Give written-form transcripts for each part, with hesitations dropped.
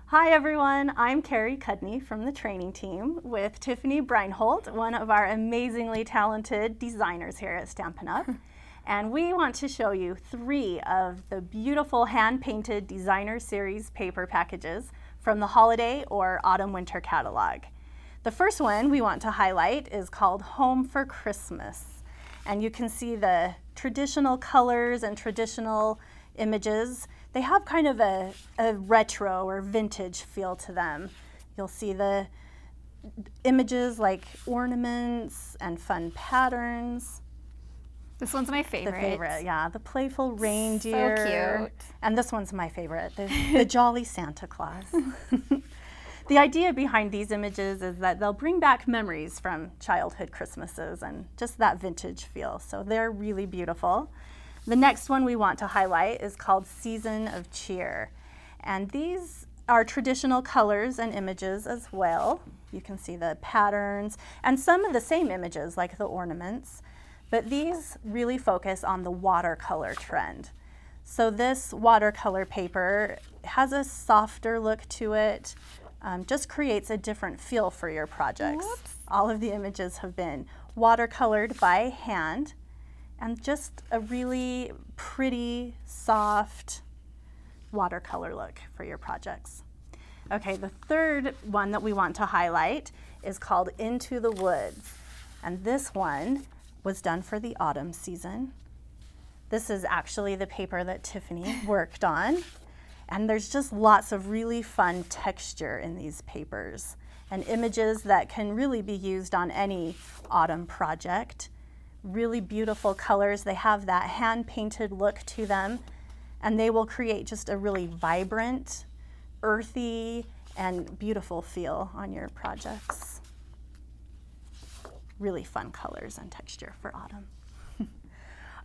Hi everyone, I'm Carrie Cudney from the training team with Tiffany Breinholt, one of our amazingly talented designers here at Stampin' Up! And we want to show you 3 of the beautiful hand-painted designer series paper packages from the holiday or autumn-winter catalog. The first one we want to highlight is called Home for Christmas. And you can see the traditional colors and traditional images. They have kind of a retro or vintage feel to them. You'll see the images like ornaments and fun patterns. This one's my favorite. The favorite, yeah. The playful reindeer. So cute. And this one's my favorite, the jolly Santa Claus. The idea behind these images is that they'll bring back memories from childhood Christmases and just that vintage feel. So they're really beautiful. The next one we want to highlight is called Season of Cheer. And these are traditional colors and images as well. You can see the patterns and some of the same images like the ornaments, but these really focus on the watercolor trend. So this watercolor paper has a softer look to it, just creates a different feel for your projects. Whoops. All of the images have been watercolored by hand, and just a really pretty, soft watercolor look for your projects. Okay, the third one that we want to highlight is called Into the Woods. And this one was done for the autumn season. This is actually the paper that Tiffany worked on. And there's just lots of really fun texture in these papers and images that can really be used on any autumn project. Really beautiful colors. They have that hand-painted look to them, and they will create just a really vibrant, earthy, and beautiful feel on your projects. Really fun colors and texture for autumn.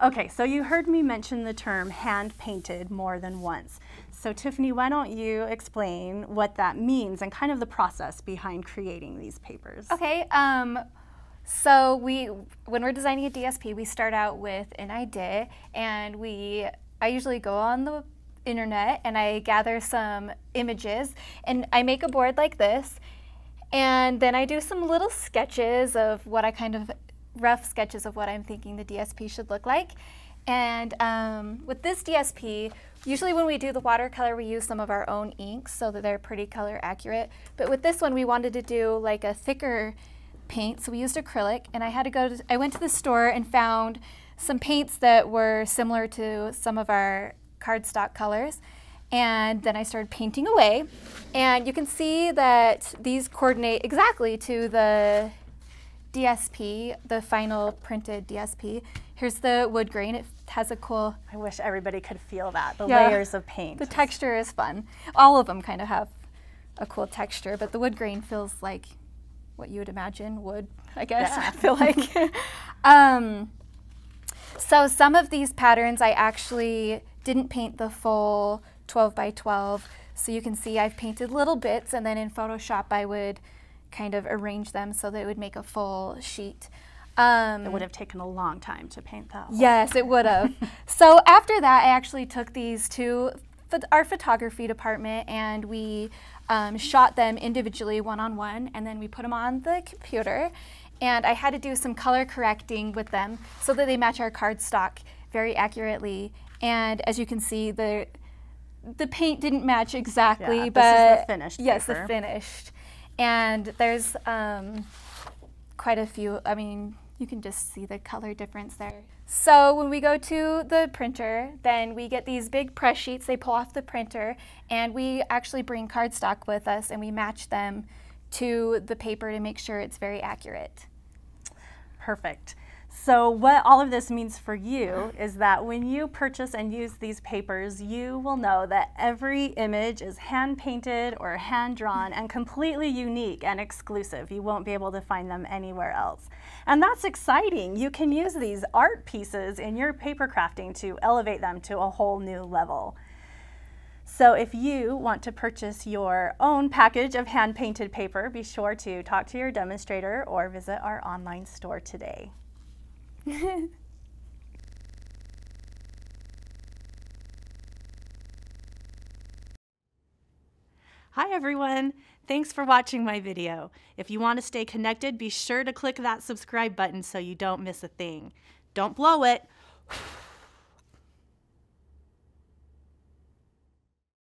Okay, so you heard me mention the term hand-painted more than once. So Tiffany, why don't you explain what that means and kind of the process behind creating these papers? Okay, so when we're designing a DSP, we start out with an idea, and I usually go on the internet and I gather some images, and I make a board like this, and then I do some little sketches of what rough sketches of what I'm thinking the DSP should look like. And with this DSP, usually when we do the watercolor, we use some of our own inks so that they're pretty color accurate. But with this one, we wanted to do like a thicker paint, so we used acrylic. And I went to the store and found some paints that were similar to some of our cardstock colors. And then I started painting away. And you can see that these coordinate exactly to the DSP, the final printed DSP. Here's the wood grain. It has a cool... I wish everybody could feel that, the Yeah, layers of paint. The texture is fun. All of them kind of have a cool texture, but the wood grain feels like what you would imagine wood, I guess, Yeah. I feel like. So some of these patterns I actually didn't paint the full 12 by 12. So you can see I've painted little bits, and then in Photoshop I would kind of arrange them so that it would make a full sheet. It would have taken a long time to paint that whole. Yes, it would have. So after that, I actually took these to our photography department, and we shot them individually, one-on-one, and then we put them on the computer. And I had to do some color correcting with them so that they match our cardstock very accurately. And as you can see, the paint didn't match exactly, Yeah, but this is the finished yes, paper. the finished. And there's quite a few. I mean, you can just see the color difference there. So when we go to the printer, then we get these big press sheets. They pull off the printer, and we actually bring cardstock with us, and we match them to the paper to make sure it's very accurate. Perfect. So what all of this means for you is that when you purchase and use these papers, you will know that every image is hand-painted or hand-drawn and completely unique and exclusive. You won't be able to find them anywhere else. And that's exciting. You can use these art pieces in your paper crafting to elevate them to a whole new level. So if you want to purchase your own package of hand-painted paper, be sure to talk to your demonstrator or visit our online store today. Hi everyone! Thanks for watching my video. If you want to stay connected, be sure to click that subscribe button so you don't miss a thing. Don't blow it!